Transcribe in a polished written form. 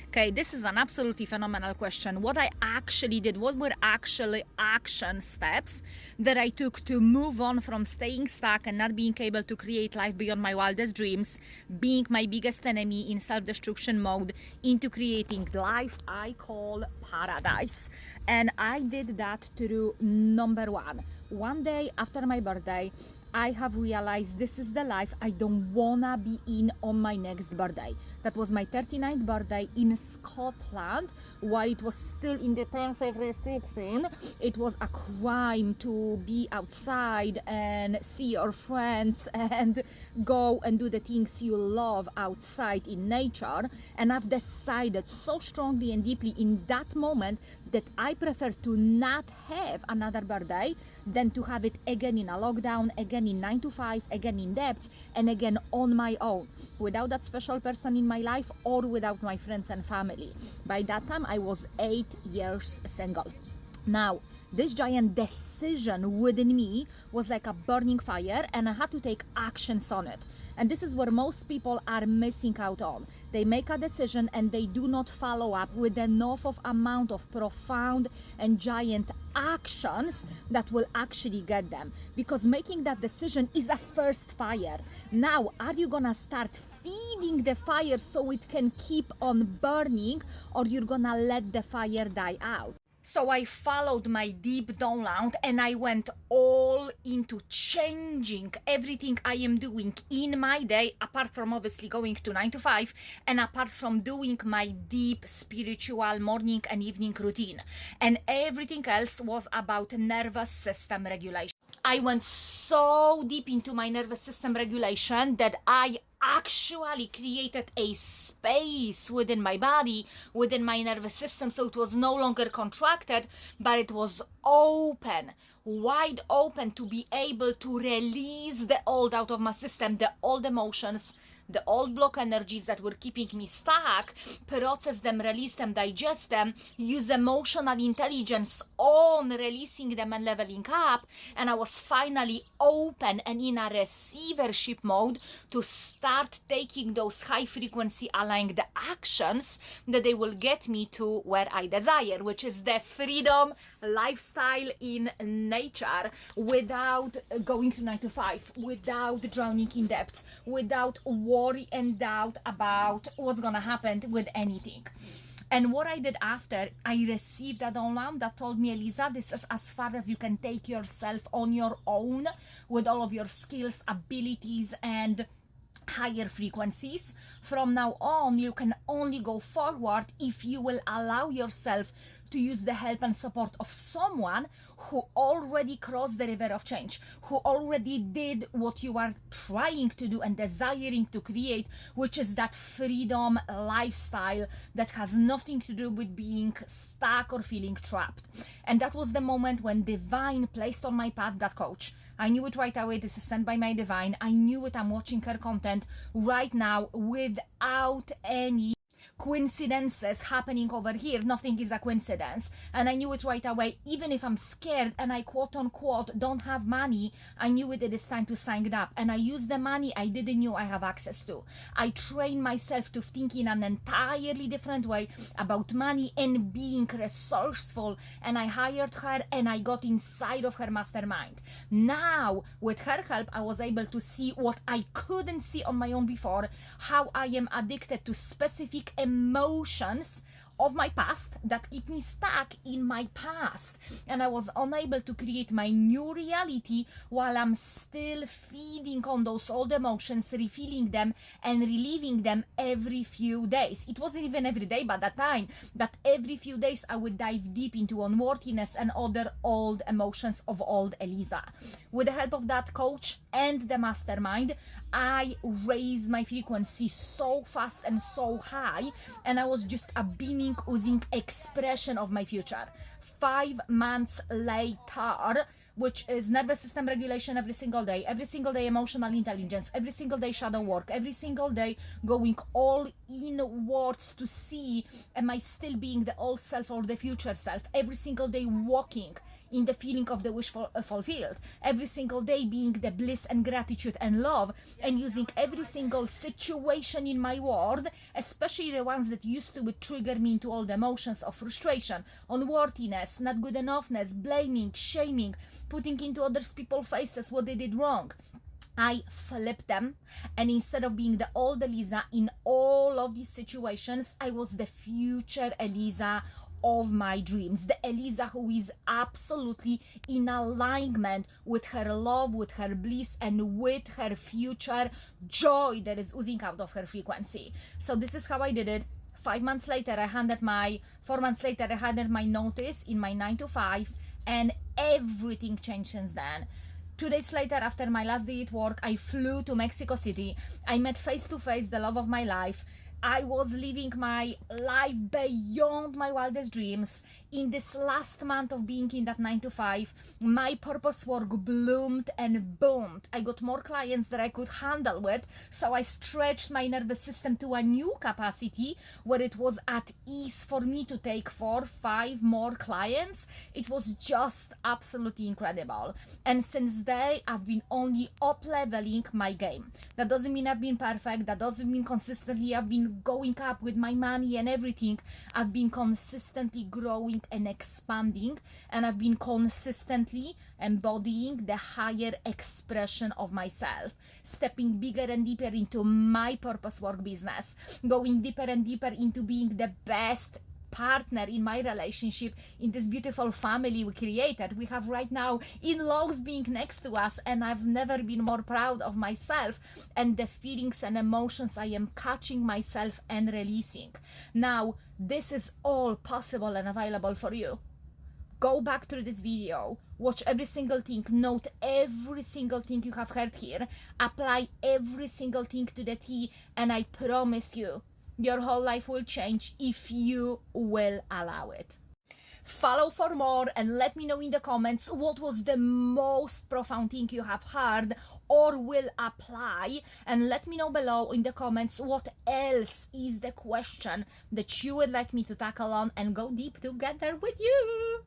Okay, this is an absolutely phenomenal question. What I actually did, what were actually action steps that I took to move on from staying stuck and not being able to create life beyond my wildest dreams, being my biggest enemy in self-destruction mode, into creating life I call paradise. And I did that through number one day after my birthday, I have realized this is the life I don't wanna be in on my next birthday. That was my 39th birthday in Scotland. While it was still in the terms of restriction, it was a crime to be outside and see your friends and go and do the things you love outside in nature. And I've decided so strongly and deeply in that moment that I prefer to not have another birthday than to have it again in a lockdown, again in 9 to 5, again in debts, and again on my own, without that special person in my life or without my friends and family. By that time, I was 8 years single. Now, this giant decision within me was like a burning fire, and I had to take actions on it. And this is where most people are missing out on. They make a decision and they do not follow up with enough of amount of profound and giant actions that will actually get them. Because making that decision is a first fire. Now, are you gonna start feeding the fire so it can keep on burning, or you're gonna let the fire die out? So I followed my deep download and I went all into changing everything I am doing in my day, apart from obviously going to 9 to 5, and apart from doing my deep spiritual morning and evening routine. And everything else was about nervous system regulation. I went so deep into my nervous system regulation that I actually created a space within my body, within my nervous system, so it was no longer contracted, but it was open, wide open, to be able to release the old out of my system, the old emotions, the old block energies that were keeping me stuck, process them, release them, digest them, use emotional intelligence on releasing them and leveling up. And I was finally open and in a receivership mode to start taking those high frequency aligned actions that they will get me to where I desire, which is the freedom lifestyle in nature, without going to 9 to 5, without drowning in debt, without worry and doubt about what's gonna happen with anything. And what I did after, I received a download that told me, Eliza, this is as far as you can take yourself on your own with all of your skills, abilities, and higher frequencies. From now on, you can only go forward if you will allow yourself to use the help and support of someone who already crossed the river of change, who already did what you are trying to do and desiring to create, which is that freedom lifestyle that has nothing to do with being stuck or feeling trapped. And that was the moment when divine placed on my path that coach. I knew it right away. This is sent by my divine. I knew it. I'm watching her content right now without any coincidences happening over here. Nothing is a coincidence. And I knew it right away. Even if I'm scared and I quote unquote don't have money, I knew it is time to sign up. And I used the money I didn't know I have access to. I trained myself to think in an entirely different way about money and being resourceful. And I hired her and I got inside of her mastermind. Now, with her help, I was able to see what I couldn't see on my own before, how I am addicted to specific emotions of my past that keep me stuck in my past, and I was unable to create my new reality while I'm still feeding on those old emotions, refilling them and relieving them every few days. It wasn't even every day by that time, but every few days I would dive deep into unworthiness and other old emotions of old Eliza. With the help of that coach and the mastermind, I raised my frequency so fast and so high, and I was just a beaming, oozing expression of my future. 5 months later, which is nervous system regulation every single day emotional intelligence, every single day shadow work, every single day going all inwards to see, am I still being the old self or the future self? Every single day walking in the feeling of the wish fulfilled, every single day being the bliss and gratitude and love, and using every single situation in my world, especially the ones that used to trigger me into all the emotions of frustration, unworthiness, not good enoughness, blaming, shaming, putting into others people's faces what they did wrong. I flipped them, and instead of being the old Eliza in all of these situations, I was the future Eliza of my dreams, the Eliza who is absolutely in alignment with her love, with her bliss, and with her future joy that is oozing out of her frequency. So this is how I did it. 4 months later, I handed my notice in my 9 to 5, and everything changed since then. 2 days later, after my last day at work, I flew to Mexico City. I met face to face the love of my life. I was living my life beyond my wildest dreams. In this last month of being in that 9 to 5, my purpose work bloomed and boomed. I got more clients that I could handle with, so I stretched my nervous system to a new capacity where it was at ease for me to take 4, 5 more clients. It was just absolutely incredible. And since then, I've been only up-leveling my game. That doesn't mean I've been perfect. That doesn't mean consistently I've been going up with my money and everything. I've been consistently growing and expanding, and I've been consistently embodying the higher expression of myself, stepping bigger and deeper into my purpose work business, going deeper and deeper into being the best partner in my relationship, in this beautiful family we created. We have right now in-laws being next to us, and I've never been more proud of myself and the feelings and emotions I am catching myself and releasing. Now, this is all possible and available for you. Go back through this video, watch every single thing, note every single thing you have heard here, apply every single thing to the T, and I promise you, your whole life will change if you will allow it. Follow for more and let me know in the comments what was the most profound thing you have heard or will apply, and let me know below in the comments what else is the question that you would like me to tackle on and go deep together with you.